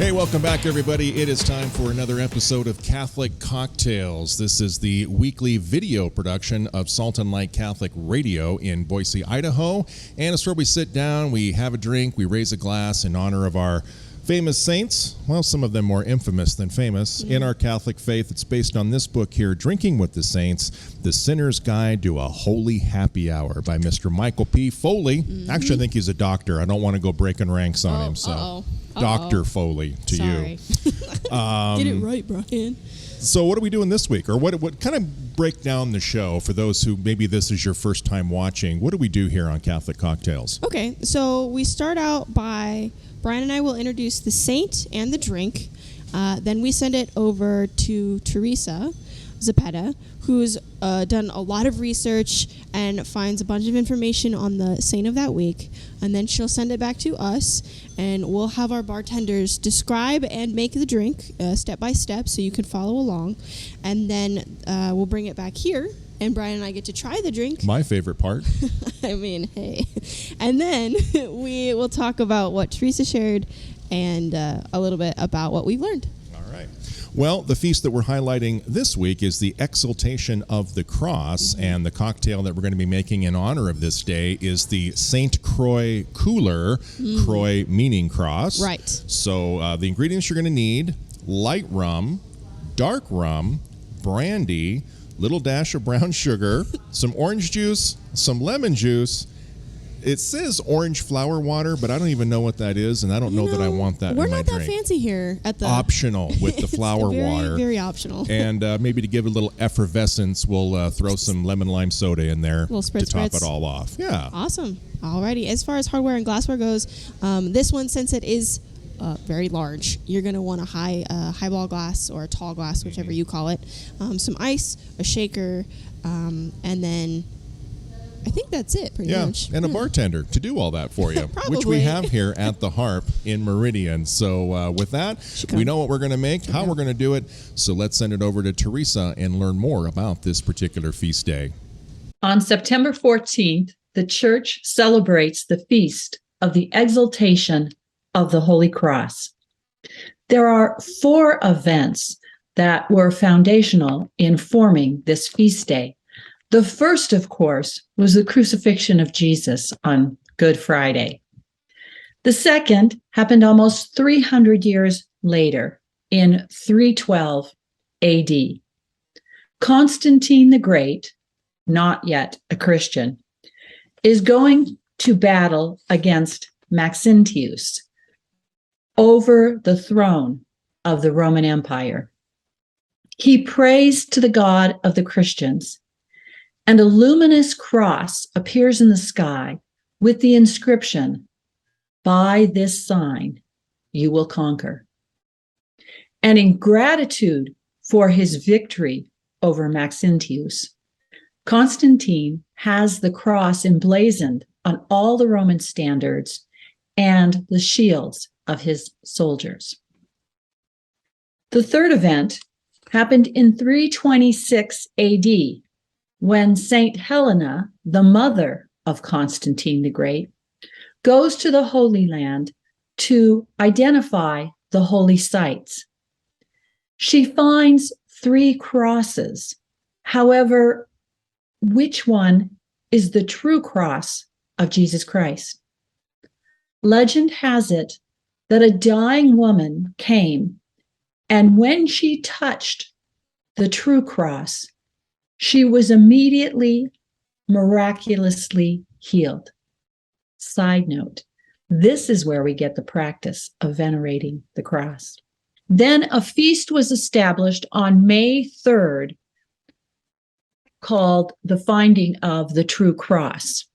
Hey, welcome back, everybody. It is time for another episode of Catholic Cocktails. This is the weekly video production of Salt and Light Catholic Radio in Boise, Idaho. And it's where we sit down, we have a drink, we raise a glass in honor of our famous saints, well, some of them more infamous than famous, in our Catholic faith. It's based on this book here, Drinking with the Saints, The Sinner's Guide to a Holy Happy Hour by Mr. Michael P. Foley. Actually, I think he's a doctor. I don't want to go breaking ranks on him, so Dr. Foley to you. Get it right, Brian. So what are we doing this week? Or what kind of break down the show for those who maybe this is your first time watching? What do we do here on Catholic Cocktails? Okay, so we start out by Brian and I will introduce the saint and the drink. Then we send it over to Teresa Zappetta, who's done a lot of research and finds a bunch of information on the saint of that week. And then she'll send it back to us, and we'll have our bartenders describe and make the drink step by step so you can follow along. And then we'll bring it back here, and Brian and I get to try the drink. My favorite part. I mean, hey. And then we will talk about what Teresa shared and a little bit about what we've learned. All right. Well, the feast that we're highlighting this week is the Exaltation of the Cross, and the cocktail that we're going to be making in honor of this day is the St. Croix Cooler, Croix meaning cross. Right. So the ingredients you're going to need: light rum, dark rum, brandy, little dash of brown sugar, some orange juice, some lemon juice. It says orange flower water, but I don't even know what that is, and I don't know that I want that in my drink. We're not that fancy here at the... Optional with the flower water. Very optional. And maybe to give it a little effervescence, we'll throw some lemon lime soda in there to top it all off. Yeah. Awesome. Alrighty. As far as hardware and glassware goes, this one, since it is very large, you're going to want a highball glass or a tall glass, whichever you call it, some ice, a shaker, and then I think that's it pretty much. And a bartender to do all that for you, which we have here at the Harp in Meridian. So with that, we know what we're going to make, how we're going to do it. So let's send it over to Teresa and learn more about this particular feast day. On September 14th, the Church celebrates the feast of the Exaltation of the Holy Cross. There are 4 events that were foundational in forming this feast day. The first, of course, was the Crucifixion of Jesus on Good Friday. The second happened almost 300 years later in 312 AD. Constantine the Great, not yet a Christian, is going to battle against Maxentius over the throne of the Roman Empire. He prays to the God of the Christians, and a luminous cross appears in the sky with the inscription, "By this sign you will conquer." And in gratitude for his victory over Maxentius, Constantine has the cross emblazoned on all the Roman standards and the shields of his soldiers. The third event happened in 326 AD, when Saint Helena, the mother of Constantine the Great, goes to the Holy Land to identify the holy sites. She finds 3 crosses. However, which one is the true cross of Jesus Christ? Legend has it that a dying woman came, and when she touched the true cross, she was immediately, miraculously healed. Side note, this is where we get the practice of venerating the cross. Then a feast was established on May 3rd called the Finding of the True Cross.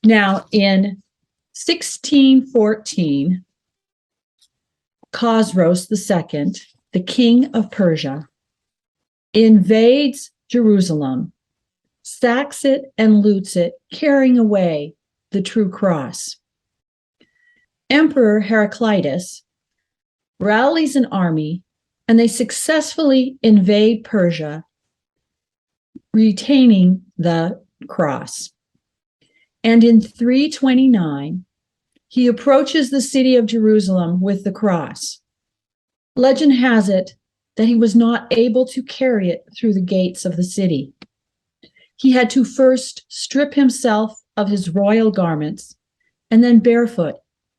Now, in 1614, Khosroes II, the king of Persia, invades Jerusalem, sacks it and loots it, carrying away the true cross. Emperor Heraclitus rallies an army, and they successfully invade Persia, retaining the cross. And in 329, he approaches the city of Jerusalem with the cross. Legend has it that he was not able to carry it through the gates of the city. He had to first strip himself of his royal garments, and then barefoot,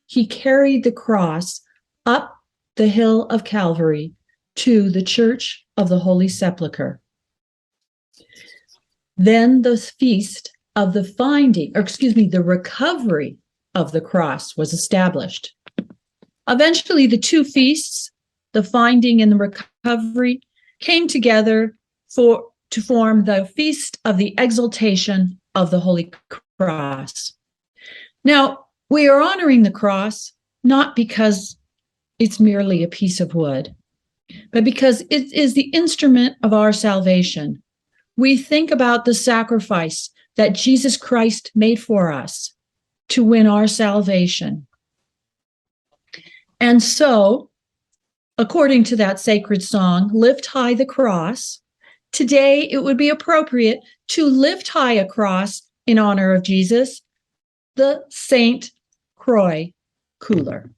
he carried the cross up the hill of Calvary to the Church of the Holy Sepulchre. Then the feast of the the recovery of the cross was established. Eventually, the two feasts, the finding and the recovery, came together to form the feast of the Exaltation of the Holy Cross. Now, we are honoring the cross not because it's merely a piece of wood, but because it is the instrument of our salvation. We think about the sacrifice that Jesus Christ made for us to win our salvation. And so, according to that sacred song, Lift High the Cross, today it would be appropriate to lift high a cross in honor of Jesus, the Saint Croix Cooler.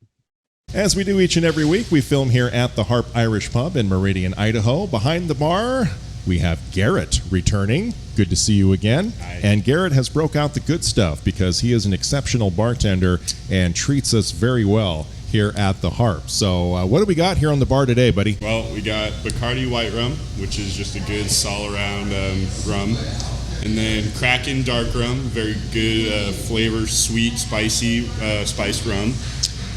As we do each and every week, we film here at the Harp Irish Pub in Meridian, Idaho. Behind the bar, we have Garrett returning. Good to see you again. Hi. And Garrett has broke out the good stuff because he is an exceptional bartender and treats us very well here at the Harp. So what do we got here on the bar today, buddy? Well, we got Bacardi White Rum, which is just a good all-around rum. And then Kraken Dark Rum, very good flavor, sweet, spicy, spiced rum.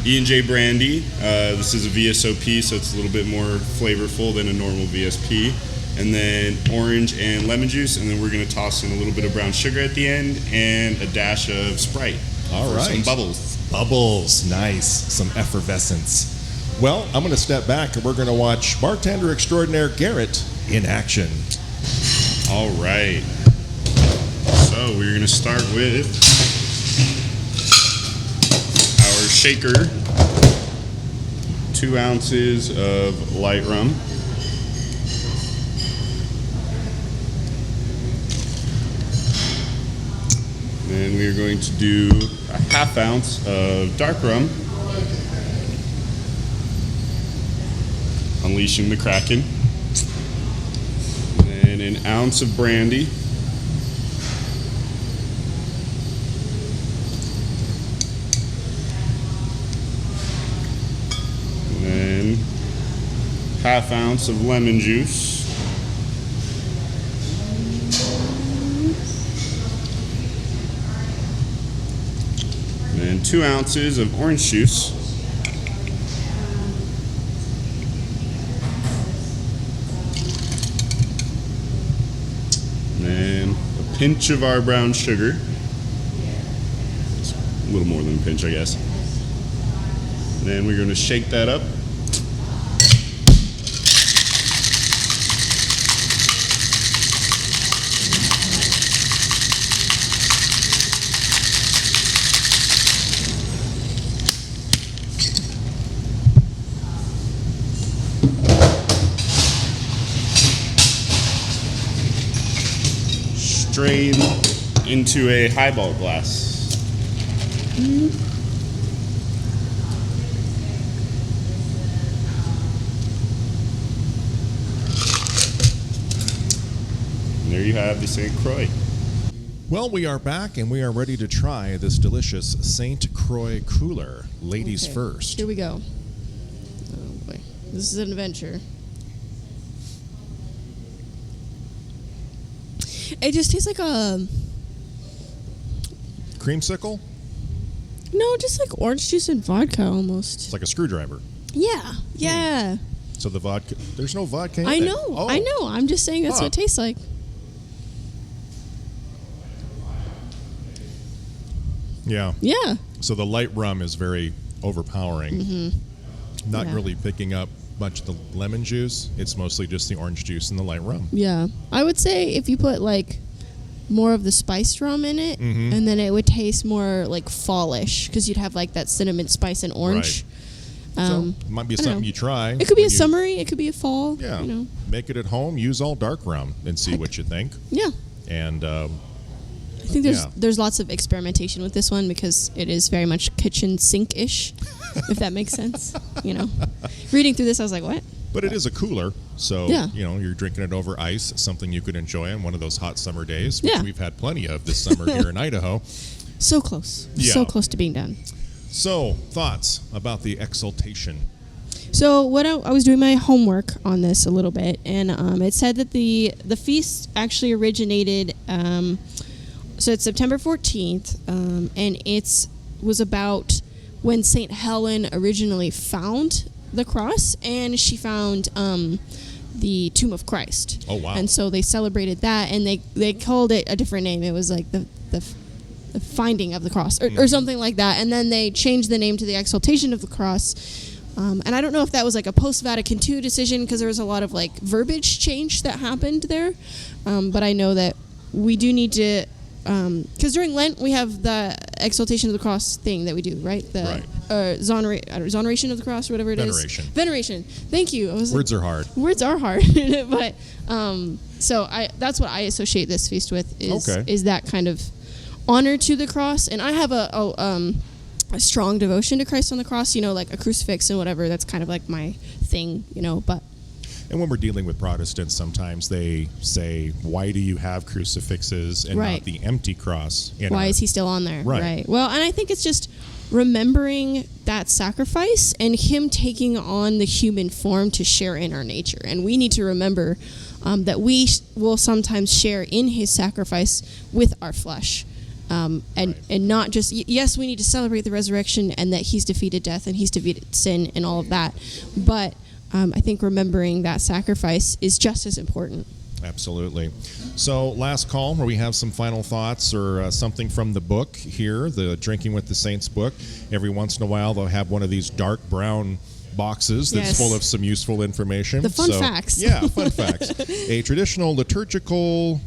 E&J Brandy, this is a VSOP, so it's a little bit more flavorful than a normal VSP. And then orange and lemon juice, and then we're going to toss in a little bit of brown sugar at the end and a dash of Sprite. All for right. some bubbles. Bubbles, nice. Some effervescence. Well, I'm going to step back and we're going to watch bartender extraordinaire Garrett in action. All right. So we're going to start with our shaker. 2 ounces of light rum. Then we are going to do a 1/2 ounce of dark rum. Unleashing the Kraken. And an ounce of brandy. And then 1/2 ounce of lemon juice. And 2 ounces of orange juice. And then a pinch of our brown sugar. It's a little more than a pinch, I guess. And then we're going to shake that up. Strain into a highball glass. And there you have the St. Croix. Well, we are back and we are ready to try this delicious St. Croix Cooler. Ladies Okay, first. Here we go. Oh boy, this is an adventure. It just tastes like a Creamsicle? no, just like orange juice and vodka almost. It's like a screwdriver. Yeah, yeah. So the vodka, there's no vodka in I it. know, Oh. I know. I'm just saying that's Huh. what it tastes like. Yeah. Yeah. So the light rum is very overpowering. Not Yeah. really picking up much of the lemon juice. It's mostly just the orange juice and the light rum. Yeah. I would say if you put like more of the spiced rum in it, and then it would taste more like fallish because you'd have like that cinnamon, spice, and orange. So it might be I don't something know. you try. It could be when a you- summery. It could be a fall. Yeah. You know. Make it at home. Use all dark rum and see what you think. Yeah. And I think there's lots of experimentation with this one because it is very much kitchen sink-ish, if that makes sense. Reading through this, I was like, what? But it is a cooler, so Yeah. you're drinking it over ice, something you could enjoy on one of those hot summer days, which Yeah. we've had plenty of this summer here in Idaho. So close. Yeah. So close to being done. So, thoughts about the Exaltation? So what I was doing my homework on this a little bit, and it said that the feast actually originated. So it's September 14th, and it was about when Saint Helen originally found the cross, and she found the tomb of Christ. Oh, wow. And so they celebrated that, and they called it a different name. It was like the finding of the cross or something like that, and then they changed the name to the Exaltation of the Cross. And I don't know if that was like a post-Vatican II decision because there was a lot of like verbiage change that happened there. But I know that we do need to, because during Lent we have the Exaltation of the Cross thing that we do, right? The exoneration of the cross or whatever it is. Veneration. Thank you. Words are hard. Words are hard. But so that's what I associate this feast with is that kind of honor to the cross. And I have a strong devotion to Christ on the cross, like a crucifix and whatever. That's kind of like my thing, but. And when we're dealing with Protestants, sometimes they say, why do you have crucifixes and not the empty cross? Why is he still on there? Right. Well, and I think it's just remembering that sacrifice and him taking on the human form to share in our nature. And we need to remember that we will sometimes share in his sacrifice with our flesh. And not just, yes, we need to celebrate the resurrection and that he's defeated death and he's defeated sin and all of that. But I think remembering that sacrifice is just as important. Absolutely. So last call where we have some final thoughts or something from the book here, the Drinking with the Saints book. Every once in a while they'll have one of these dark brown boxes that's full of some useful information. The fun facts. Yeah, fun facts. A traditional liturgical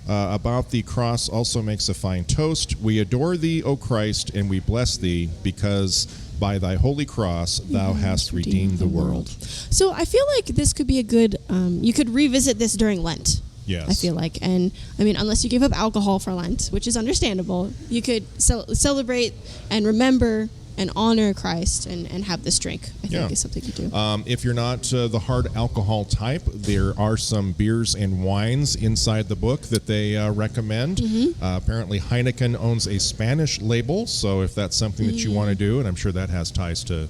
about the cross also makes a fine toast. We adore thee, O Christ, and we bless thee, because by thy holy cross thou hast redeemed the world. So I feel like this could be a good, you could revisit this during Lent. Yes. I feel like. And I mean, unless you give up alcohol for Lent, which is understandable, you could celebrate and remember and honor Christ and have this drink, I think is something to do. If you're not the hard alcohol type, there are some beers and wines inside the book that they recommend. Apparently Heineken owns a Spanish label, so if that's something that you want to do, and I'm sure that has ties to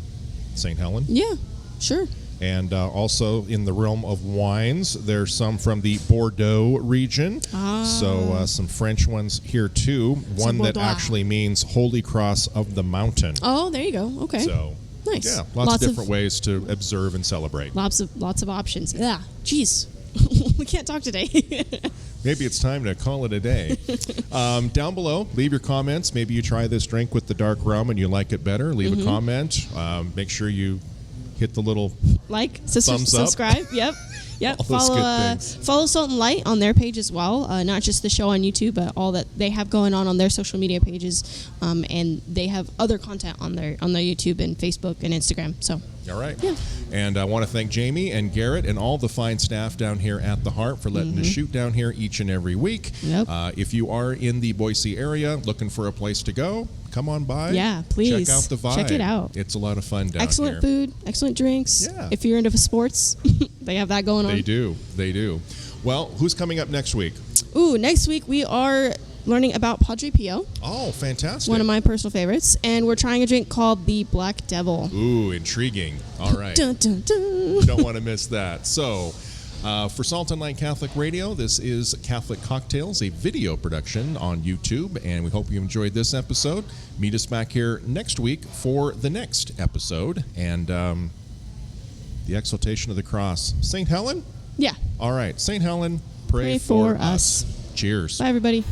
St. Helen. Yeah, sure. And also in the realm of wines, there's some from the Bordeaux region. So some French ones here too. One that actually means Holy Cross of the Mountain. Oh, there you go. Okay. So nice. Yeah, lots of different ways to observe and celebrate. Lots of options. Yeah. Jeez. We can't talk today. Maybe it's time to call it a day. Down below, leave your comments. Maybe you try this drink with the dark rum and you like it better. Leave a comment. Make sure you hit the little thumbs up. Subscribe. Yep. All those good things. Follow Salt and Light on their page as well. Not just the show on YouTube, but all that they have going on their social media pages. And they have other content on their YouTube and Facebook and Instagram. So. All right. Yeah. And I want to thank Jamie and Garrett and all the fine staff down here at the Heart for letting us shoot down here each and every week. Yep. If you are in the Boise area looking for a place to go, come on by. Yeah, please. Check out the vibe. Check it out. It's a lot of fun down here. Excellent food, excellent drinks. Yeah. If you're into sports, they have that going on. They do. Well, who's coming up next week? Ooh, next week we are learning about Padre Pio. Oh, fantastic. One of my personal favorites. And we're trying a drink called the Black Devil. Ooh, intriguing. All right. Dun, dun, dun. Don't want to miss that. So, for Salt and Light Catholic Radio, this is Catholic Cocktails, a video production on YouTube, and we hope you enjoyed this episode. Meet us back here next week for the next episode, and the Exaltation of the Cross. St. Helen? Yeah. All right. St. Helen, pray for us. Cheers. Bye, everybody.